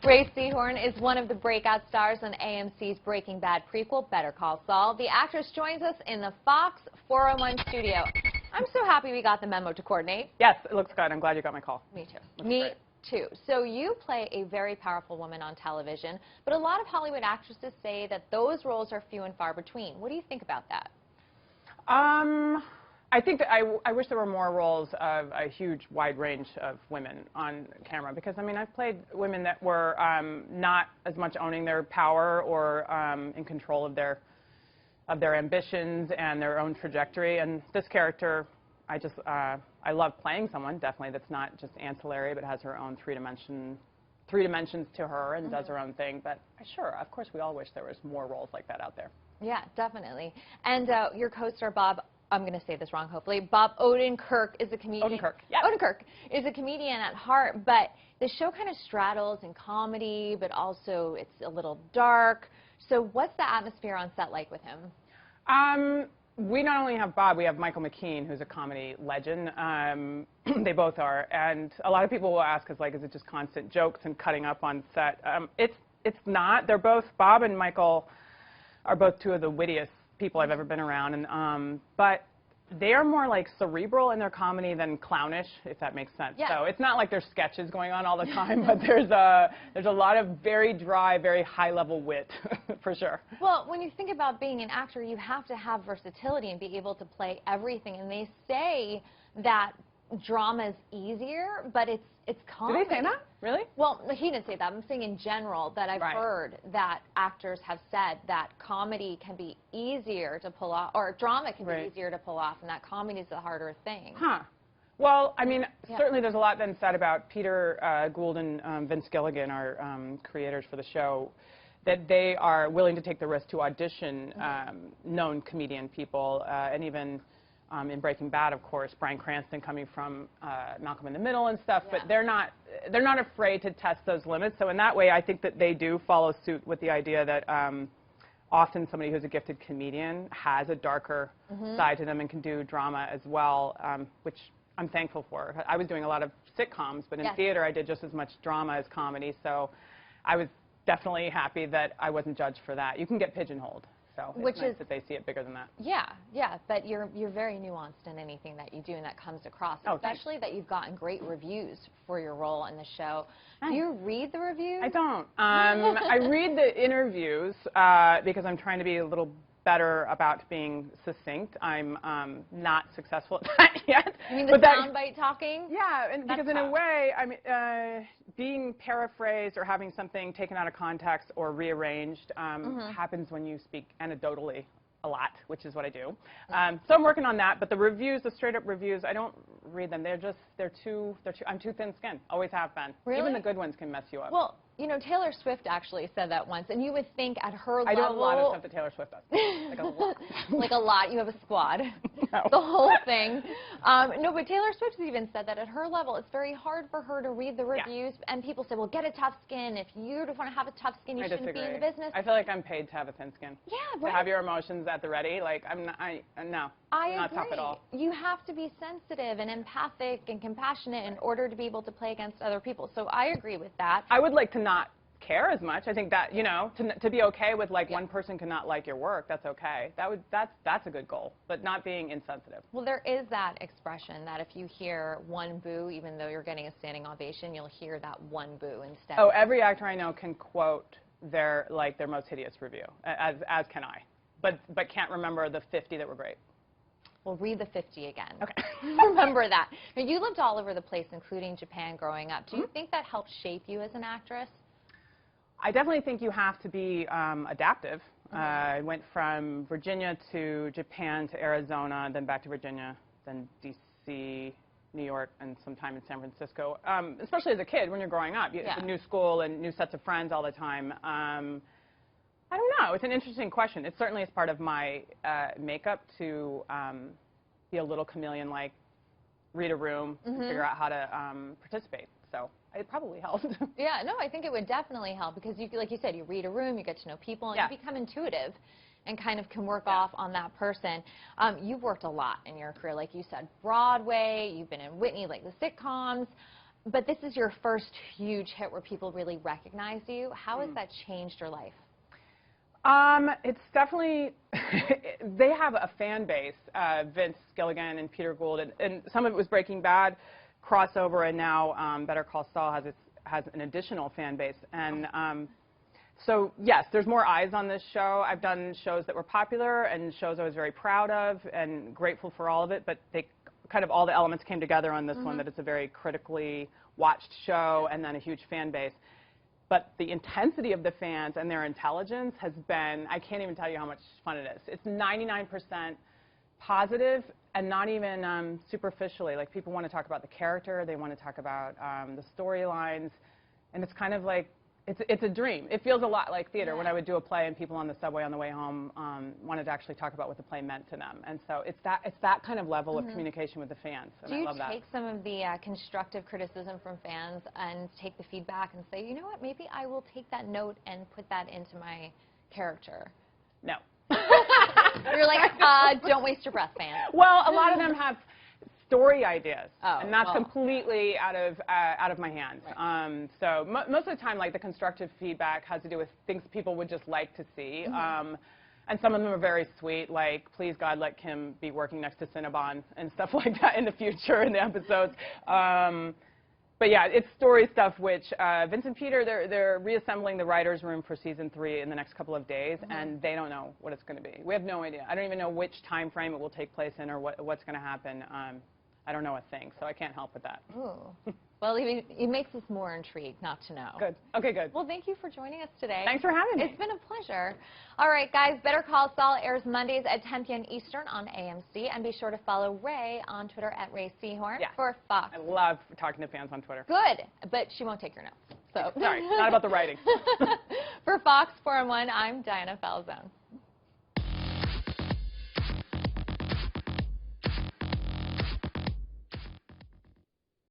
Rhea Seehorn is one of the breakout stars on AMC's Breaking Bad prequel, Better Call Saul. The actress joins us in the Fox 401 studio. I'm so happy we got the memo to coordinate. Yes, it looks good. I'm glad you got my call. Me too. Looks Me great. too. So you play a very powerful woman on television, but a lot of Hollywood actresses say that those roles are few and far between. What do you think about that? I think that I wish there were more roles of a huge, wide range of women on camera, because, I mean, I've played women that were not as much owning their power or in control of their ambitions and their own trajectory. And this character, I love playing someone, definitely, that's not just ancillary, but has her own three dimensions to her and does her own thing. But sure, of course, we all wish there was more roles like that out there. Yeah, definitely. And your co-star, Bob, I'm going to say this wrong, hopefully. Bob Odenkirk is a comedian. Odenkirk, yeah. Odenkirk is a comedian at heart, but the show kind of straddles in comedy, but also it's a little dark. So what's the atmosphere on set like with him? We not only have Bob, we have Michael McKean, who's a comedy legend. They both are. And a lot of people will ask us, like, is it just constant jokes and cutting up on set? It's not. They're both, Bob and Michael are both two of the wittiest people I've ever been around, and but they are more like cerebral in their comedy than clownish, if that makes sense. Yeah. So it's not like there's sketches going on all the time, but there's a lot of very dry, very high-level wit, for sure. Well, when you think about being an actor, you have to have versatility and be able to play everything. And they say that drama is easier, but it's comedy. Do they say that? Really? Well, he didn't say that. I'm saying in general that I've heard that actors have said that comedy can be easier to pull off, or drama can be easier to pull off, and that comedy is the harder thing. Huh. Well, I mean, certainly there's a lot been said about Peter Gould and Vince Gilligan, our creators for the show, that they are willing to take the risk to audition known comedian people, and even in Breaking Bad, of course, Bryan Cranston coming from Malcolm in the Middle and stuff, but they're not afraid to test those limits. So in that way, I think that they do follow suit with the idea that often somebody who's a gifted comedian has a darker side to them and can do drama as well, which I'm thankful for. I was doing a lot of sitcoms, but in theater I did just as much drama as comedy, so I was definitely happy that I wasn't judged for that. You can get pigeonholed. So it's nice that they see it bigger than that. Yeah, yeah, but you're very nuanced in anything that you do, and that comes across, especially that you've gotten great reviews for your role in the show. Do you read the reviews? I don't. I read the interviews because I'm trying to be a little better about being succinct. I'm not successful at that yet. You mean the soundbite talking? Yeah, and because in a way, I mean, being paraphrased or having something taken out of context or rearranged happens when you speak anecdotally a lot, which is what I do. So I'm working on that, but the reviews, the straight-up reviews, I don't read them. I'm too thin-skinned. Always have been. Really? Even the good ones can mess you up. Well, you know, Taylor Swift actually said that once, and you would think at her level... I do a lot of stuff that Taylor Swift does. Like a lot. Like a lot. You have a squad. No. The whole thing. No, but Taylor Swift has even said that at her level, it's very hard for her to read the reviews, and people say, well, get a tough skin. If you don't want to have a tough skin, you shouldn't be in the business. I feel like I'm paid to have a thin skin. Yeah, right. To have your emotions at the ready. Like, no. I'm not tough at all. You have to be sensitive and empathic and compassionate in order to be able to play against other people. So I agree with that. I would like to not care as much. I think that, you know, to be okay with, like, one person cannot like your work, that's okay. That's a good goal, but not being insensitive. Well, there is that expression that if you hear one boo, even though you're getting a standing ovation, you'll hear that one boo instead. Oh, every actor I know can quote their most hideous review, as can I, but can't remember the 50 that were great. Well, read the 50 again. Okay. Remember that. Now, you lived all over the place, including Japan, growing up. Do you think that helped shape you as an actress? I definitely think you have to be adaptive. I went from Virginia to Japan to Arizona, then back to Virginia, then D.C., New York, and some time in San Francisco. Especially as a kid, when you're growing up, it's a new school and new sets of friends all the time. I don't know. It's an interesting question. It certainly is part of my makeup to be a little chameleon-like, read a room, and figure out how to participate. So it probably helped. Yeah, no, I think it would definitely help because, you, like you said, you read a room, you get to know people, and you become intuitive and kind of can work off on that person. You've worked a lot in your career, like you said, Broadway, you've been in Whitney, like the sitcoms. But this is your first huge hit where people really recognize you. How has that changed your life? It's definitely, they have a fan base, Vince Gilligan and Peter Gould, and some of it was Breaking Bad crossover, and now Better Call Saul has an additional fan base. And so, yes, there's more eyes on this show. I've done shows that were popular and shows I was very proud of and grateful for all of it, but they kind of all the elements came together on this one, that it's a very critically watched show and then a huge fan base. But the intensity of the fans and their intelligence has been, I can't even tell you how much fun it is. It's 99% positive and not even superficially. Like, people want to talk about the character, they want to talk about the storylines, and it's kind of like, it's a dream. It feels a lot like theater. When I would do a play and people on the subway on the way home wanted to actually talk about what the play meant to them. And so it's that kind of level of communication with the fans, and I love that. Do you take some of the constructive criticism from fans and take the feedback and say, you know what, maybe I will take that note and put that into my character? No. You're like, don't waste your breath, fans. Well, a lot of them have story ideas, and that's completely out of my hands. Right. So most of the time, like, the constructive feedback has to do with things people would just like to see, and some of them are very sweet, like, please God, let Kim be working next to Cinnabon and stuff like that in the future in the episodes. But yeah, it's story stuff, which Vince and Peter, they're reassembling the writer's room for season 3 in the next couple of days, and they don't know what it's going to be. We have no idea. I don't even know which time frame it will take place in or what's going to happen. I don't know a thing, so I can't help with that. Ooh. Well, it makes us more intrigued not to know. Good. Okay, good. Well, thank you for joining us today. Thanks for having me. It's been a pleasure. All right, guys, Better Call Saul airs Mondays at 10 p.m. Eastern on AMC, and be sure to follow Ray on Twitter at Rhea Seehorn for Fox. I love talking to fans on Twitter. Good, but she won't take your notes. So. Sorry, not about the writing. For Fox 4 and 1, I'm Diana Falzone.